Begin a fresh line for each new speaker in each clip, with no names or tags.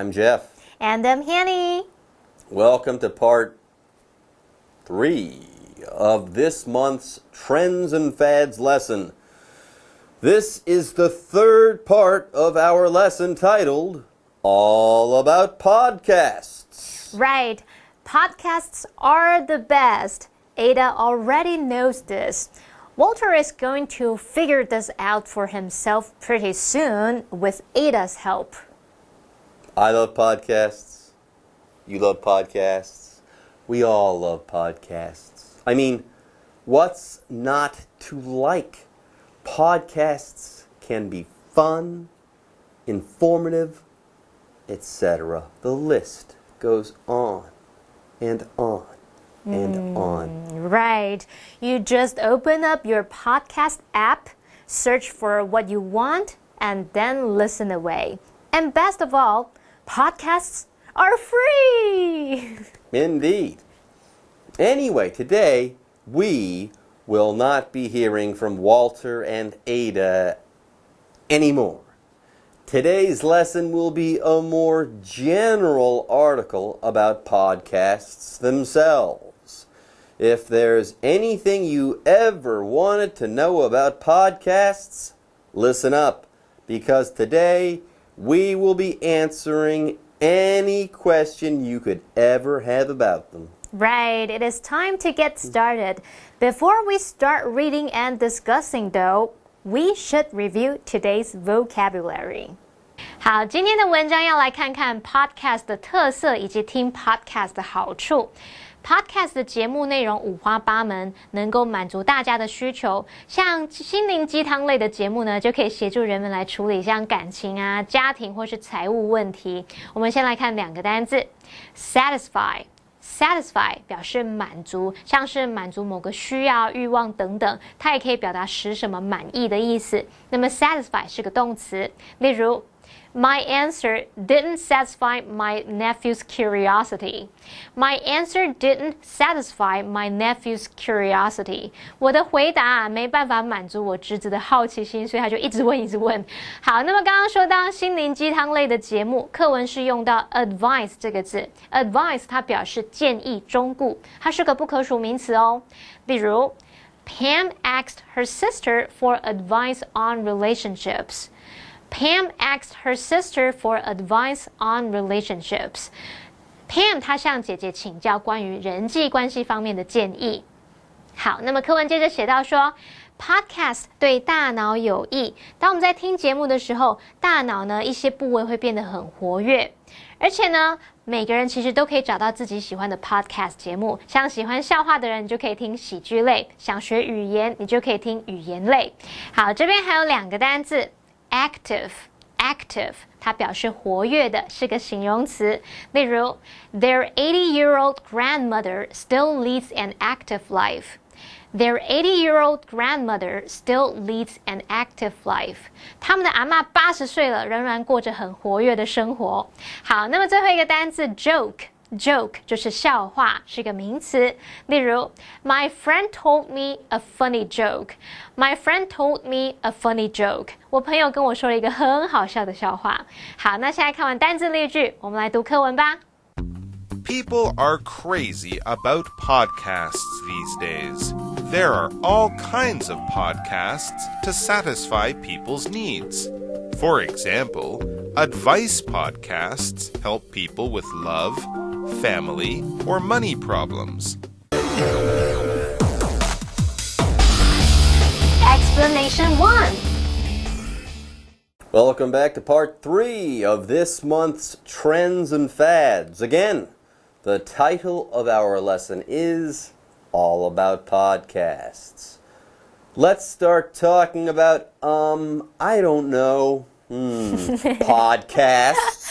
I'm Jeff.
And I'm Hanny.
Welcome to part 3 of this month's Trends and Fads lesson. This is the third part of our lesson titled All About Podcasts.
Right. Podcasts are the best. Ada already knows this. Walter is going to figure this out for himself pretty soon with Ada's help.
I love podcasts. You love podcasts. We all love podcasts. I mean, what's not to like? Podcasts can be fun, informative, etc. The list goes on and on and on.
Right. You just open up your podcast app, search for what you want, and then listen away. And best of all, podcasts are free!
Indeed. Anyway, today we will not be hearing from Walter and Ada anymore. Today's lesson will be a more general article about podcasts themselves. If there's anything you ever wanted to know about podcasts, listen up, because today we will be answering any question you could ever have about them.
Right, it is time to get started. Before we start reading and discussing though, we should review today's vocabulary. 好，今天的文章要来看看 podcast 的特色以及听 podcast 的好处。Podcast 的节目内容五花八门，能够满足大家的需求。像心灵鸡汤类的节目呢，就可以协助人们来处理像感情啊、家庭或是财务问题。我们先来看两个单字 ，satisfy。Satisfy 表示满足，像是满足某个需要、欲望等等，它也可以表达使什么满意的意思。那么 satisfy 是个动词，例如My answer didn't satisfy my nephew's curiosity. My answer didn't satisfy my nephew's curiosity. 我的回答没办法满足我侄子的好奇心，所以他就一直问。好，那么刚刚说到心灵鸡汤类的节目，课文是用到 advice 这个字。advice 它表示建议、忠告，它是个不可数名词哦。例如Pam asked her sister for advice on relationships.Pam asked her sister for advice on relationships. Pam 她向姐姐请教关于人际关系方面的建议。好，那么课文接着写到说 Podcast 对大脑有益。当我们在听节目的时候，大脑呢一些部位会变得很活跃。而且呢，每个人其实都可以找到自己喜欢的 podcast 节目。像喜欢笑话的人，你就可以听喜剧类；想学语言，你就可以听语言类。好，这边还有两个单字。Active 它表示活跃的，是个形容词。例如 Their 80-year-old grandmother still leads an active life. Their 80-year-old grandmother still leads an active life. 他们的阿嬷80岁了，仍然过着很活跃的生活。好，那么最后一个单字 joke 就是笑话，是个名词。例如 My friend told me a funny joke. My friend told me a funny joke. 我朋友跟我说了一个很好笑的笑话。好，那现在看完单字例句，我们来读课文吧。
People are crazy about podcasts these days. There are all kinds of podcasts to satisfy people's needs. For example, advice podcasts help people with love, family, or money problems.
Explanation 1.
Welcome back to part 3 of this month's Trends and Fads. Again, the title of our lesson is All About Podcasts. Let's start talking about, I don't know, podcasts.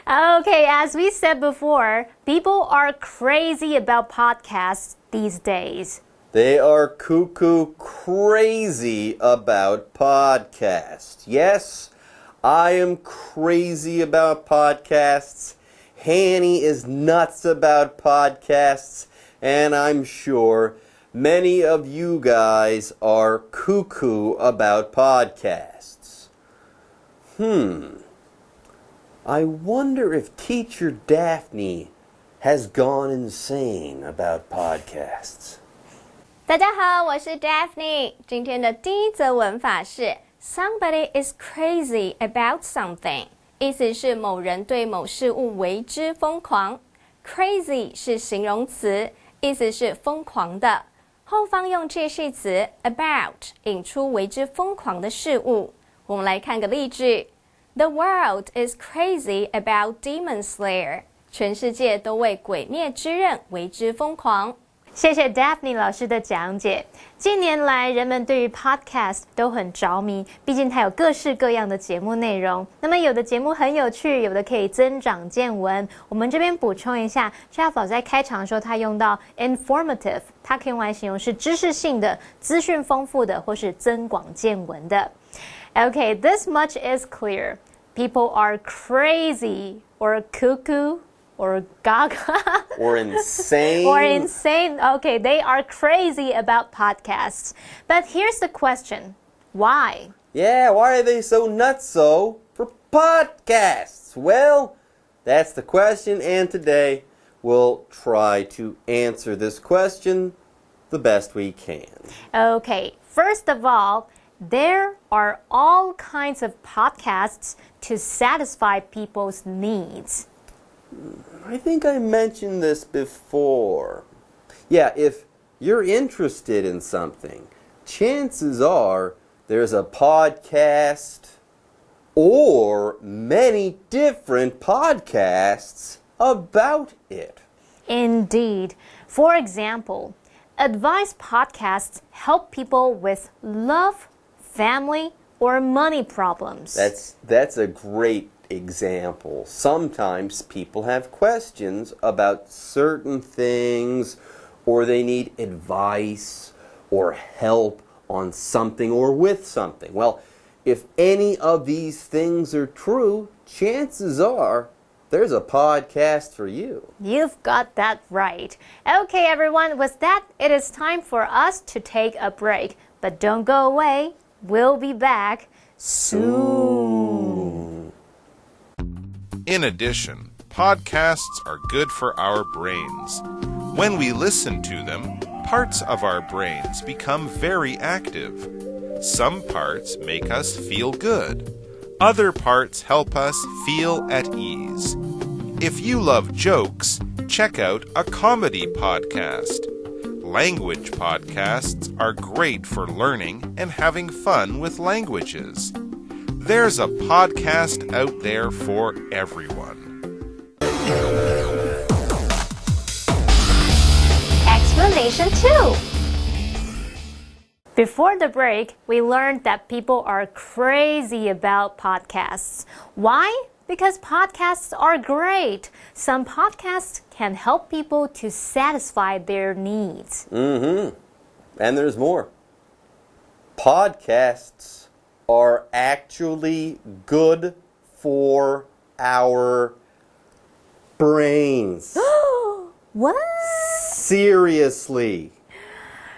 Okay, as we said before, people are crazy about podcasts these days.
They are cuckoo crazy about podcasts. Yes, I am crazy about podcasts. Hanny is nuts about podcasts. And I'm sure many of you guys are cuckoo about podcasts. I wonder if Teacher Daphne has gone insane about podcasts.
大家好，我是 Daphne。今天的第一则文法是 Somebody is crazy about something， 意思是某人对某事物为之疯狂。Crazy 是形容词，意思是疯狂的。后方用介系词 about 引出为之疯狂的事物。我们来看个例句 ：The world is crazy about Demon Slayer。全世界都为鬼灭之刃为之疯狂。
谢谢 Daphne 老师的讲解。近年来，人们对于 podcast 都很着迷，毕竟它有各式各样的节目内容。那么有的节目很有趣，有的可以增长见闻。我们这边补充一下 ，Jeff 老师在开场的时候，他用到 informative， 它可以用来形容是知识性的、资讯丰富的，或是增广见闻的。Okay, this much is clear. People are crazy or cuckoo.Or gaga.
Or insane.
Or insane. Okay, they are crazy about podcasts. But here's the question. Why?
Yeah, why are they so nutso for podcasts? Well, that's the question, and today we'll try to answer this question the best we can.
Okay, first of all, there are all kinds of podcasts to satisfy people's needs.
I think I mentioned this before. Yeah, if you're interested in something, chances are there's a podcast or many different podcasts about it.
Indeed. For example, advice podcasts help people with love, family, or money problems.
That's a great example. Sometimes people have questions about certain things, or they need advice or help on something or with something. Well, if any of these things are true, chances are there's a podcast for you.
You've got that right. Okay, everyone, with that, it is time for us to take a break. But don't go away. We'll be back soon.
In addition, podcasts are good for our brains. When we listen to them, parts of our brains become very active. Some parts make us feel good. Other parts help us feel at ease. If you love jokes, check out a comedy podcast. Language podcasts are great for learning and having fun with languages. There's a podcast out there for everyone.
Explanation 2. Before the break, we learned that people are crazy about podcasts. Why? Because podcasts are great. Some podcasts can help people to satisfy their needs.
And there's more. Podcasts are actually good for our brains.
What?
Seriously.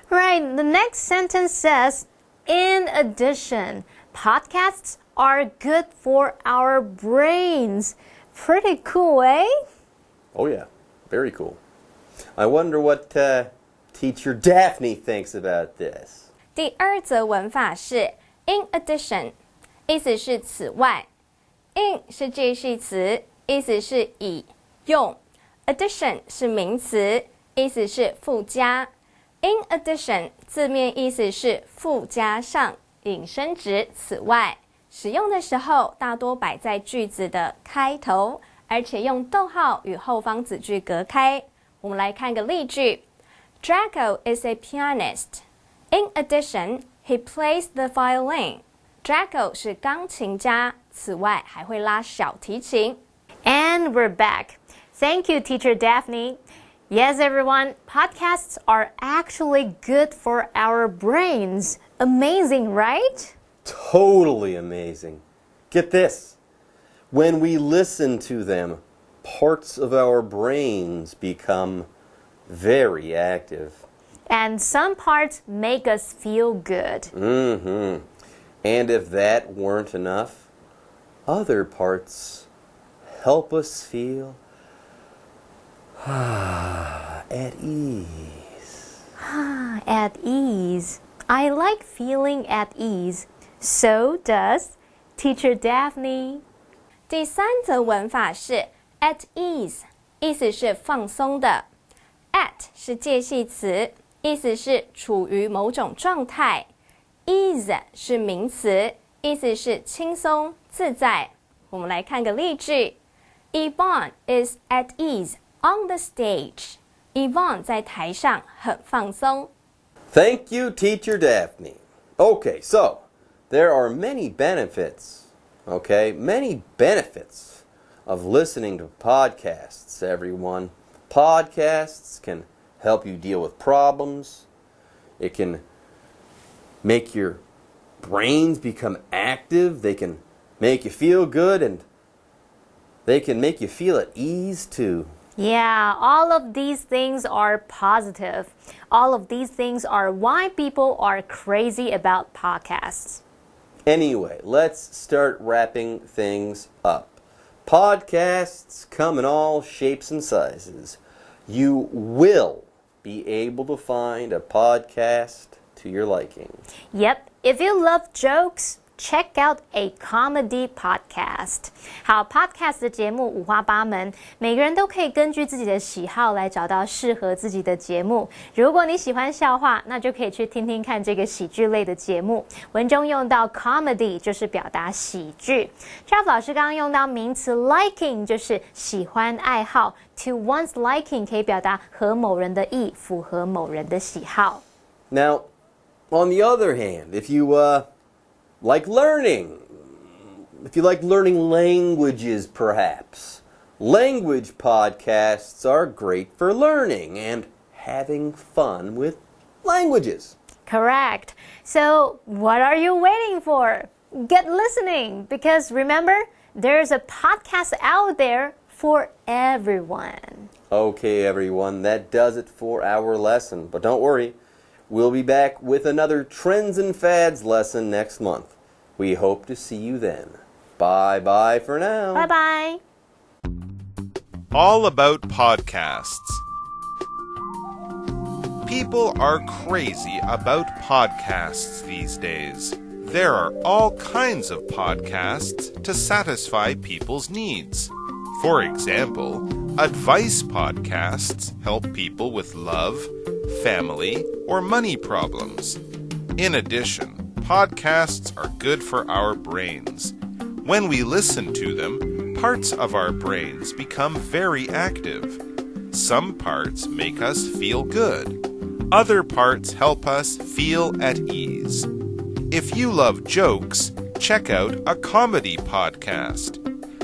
Right, the next sentence says, in addition, podcasts are good for our brains. Pretty cool, eh?
Oh yeah, very cool. I wonder what Teacher Daphne thinks about this.
第二则文法是 in addition， 意思是此外。in 是介系词，意思是以用。addition 是名词，意思是附加。in addition 字面意思是附加上，引申指此外。使用的时候大多摆在句子的开头，而且用逗号与后方子句隔开。我们来看个例句 ：Draco is a pianist. In addition, he plays the violin. Draco 是钢琴家，此外还会拉小提琴。
And we're back. Thank you, Teacher Daphne. Yes, everyone, podcasts are actually good for our brains. Amazing, right?
Totally amazing. Get this. When we listen to them, parts of our brains become very active.
And some parts make us feel good.
And if that weren't enough, other parts help us feel at ease.
At ease. I like feeling at ease. So does Teacher Daphne.
第三则文法是 at ease， 意思是放松的。at 是介系词，意思是处于某种状态。ease 是名词，意思是轻松自在。我们来看个例句 Yvonne is at ease on the stage. Yvonne 在台上很放松。
Thank you, Teacher Daphne. Okay, so there are many benefits, many benefits of listening to podcasts, everyone. Podcasts can help you deal with problems. It can make your brains become active. They can make you feel good, and they can make you feel at ease too.
Yeah, all of these things are positive. All of these things are why people are crazy about podcasts.
Anyway, let's start wrapping things up. Podcasts come in all shapes and sizes. You will be able to find a podcast to your liking.
Yep, if you love jokes, check out a comedy podcast. 好 ，podcast 的节目五花八门，每个人都可以根据自己的喜好来找到适合自己的节目。如果你喜欢笑话，那就可以去听听看这个喜剧类的节目。文中用到 comedy 就是表达喜剧。Jeff 老师刚刚用到名词 liking 就是喜欢爱好 ，to one's liking 可以表达合某人的意，符合某人的喜好。
Now, on the other hand, if you like learning languages perhaps, language podcasts are great for learning and having fun with languages.
Correct. So, what are you waiting for? Get listening, because remember, there's a podcast out there for everyone.
Okay, everyone, that does it for our lesson. But don't worry, we'll be back with another Trends and Fads lesson next month. We hope to see you then. Bye-bye for now.
Bye-bye.
All about podcasts. People are crazy about podcasts these days. There are all kinds of podcasts to satisfy people's needs. For example, advice podcasts help people with love, family, or money problems. In addition, podcasts are good for our brains. When we listen to them, parts of our brains become very active. Some parts make us feel good. Other parts help us feel at ease. If you love jokes, check out a comedy podcast.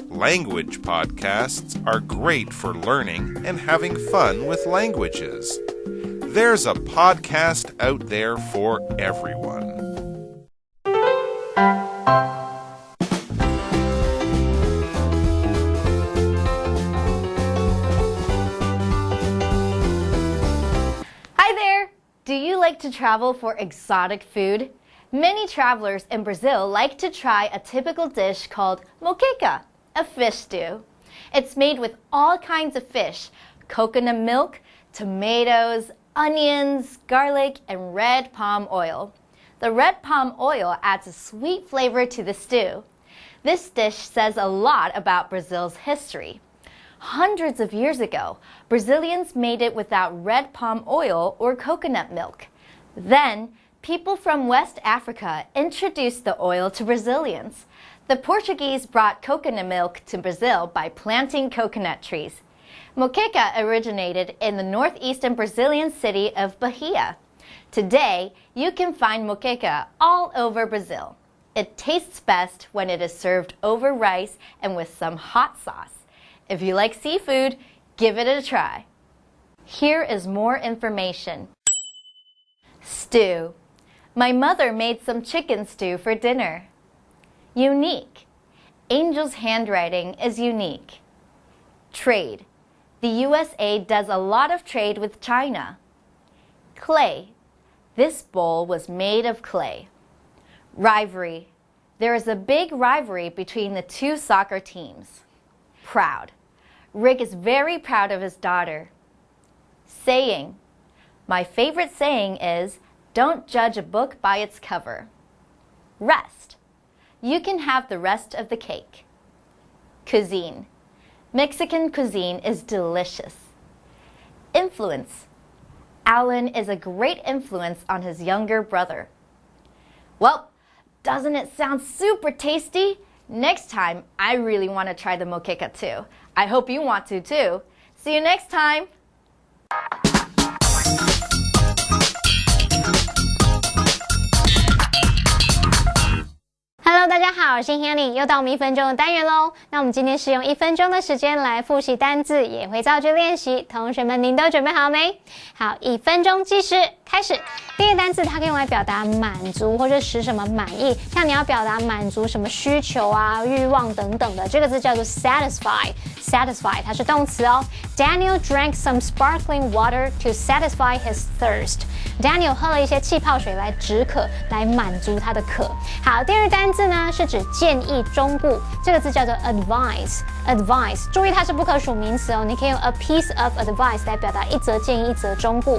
Language podcasts are great for learning and having fun with languages. There's a podcast out there for everyone.
Hi there! Do you like to travel for exotic food? Many travelers in Brazil like to try a typical dish called moqueca, a fish stew. It's made with all kinds of fish, coconut milk, tomatoes, onions, garlic, and red palm oil. The red palm oil adds a sweet flavor to the stew. This dish says a lot about Brazil's history. Hundreds of years ago, Brazilians made it without red palm oil or coconut milk. Then, people from West Africa introduced the oil to Brazilians. The Portuguese brought coconut milk to Brazil by planting coconut trees. Moqueca originated in the northeastern Brazilian city of Bahia. Today, you can find moqueca all over Brazil. It tastes best when it is served over rice and with some hot sauce. If you like seafood, give it a try. Here is more information. Stew. My mother made some chicken stew for dinner. Unique. Angel's handwriting is unique. Trade. The USA does a lot of trade with China. Clay. This bowl was made of clay. Rivalry. There is a big rivalry between the two soccer teams.
proud. Rick is very proud of his daughter. Saying. My favorite saying is, don't judge a book by its cover. Rest. You can have the rest of the cake. Cuisine. Mexican cuisine is delicious. Influence. Alan is a great influence on his younger brother. Well, doesn't it sound super tasty? Next time, I really want to try the moqueca too. I hope you want to too. See you next time!
Hello， 大家好，我是 Hanny， 又到我们1分钟的单元喽。那我们今天是用1分钟的时间来复习单字，也会造句练习。同学们，您都准备好没？好，1分钟计时开始。第一个单字，它可以用来表达满足或者使什么满意，像你要表达满足什么需求啊、欲望等等的，这个字叫做 satisfy。satisfy 它是动词哦。Daniel drank some sparkling water to satisfy his thirst. Daniel 喝了一些气泡水来止渴，来满足他的渴。好，第二个单字呢是指建议、忠告，这个字叫做 advice。advice 注意它是不可数名词哦，你可以用 a piece of advice 来表达一则建议、一则忠告。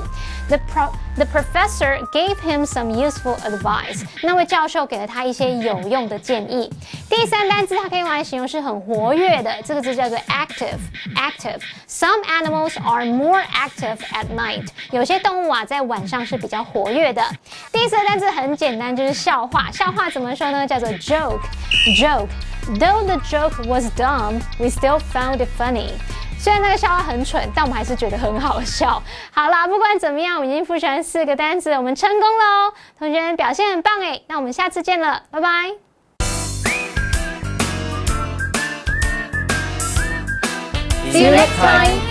The professor gave him some useful advice. 那位教授给了他一些有用的建议。第三单字它可以用来形容是很活跃的，这个字叫做 active。Some animals are more active at night. 有些动物啊在晚上是比较活跃的。第四个单字很简单，就是笑话。笑话怎么说呢？叫做 joke。Though the joke was dumb, we still found it funny. 虽然那个笑话很蠢，但我们还是觉得很好笑。好啦，不管怎么样，我们已经复习完4个单词，我们成功了哦！同学们表现很棒诶，那我们下次见了，拜拜。
See you next time!